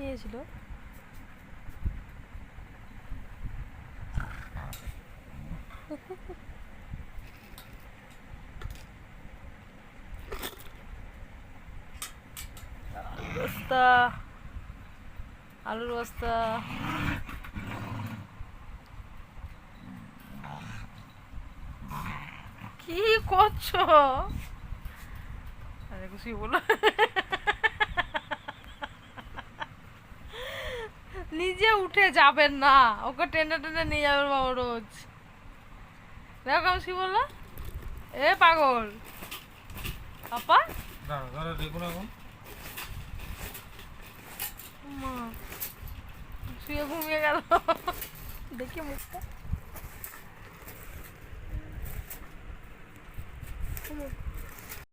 নিয়েছিল? বস্তা, আলুর বস্তা। কি করছো? আরে খুশি বলো। নিজে উঠে যাবেন না, ওকে টেনে টেনে নিয়ে যাবেন বাবা রোজ। দেখো কেমন কি বললো, এ পাগল পাপা। মা শুয়ে ঘুমিয়ে গেল, দেখি মুখটা।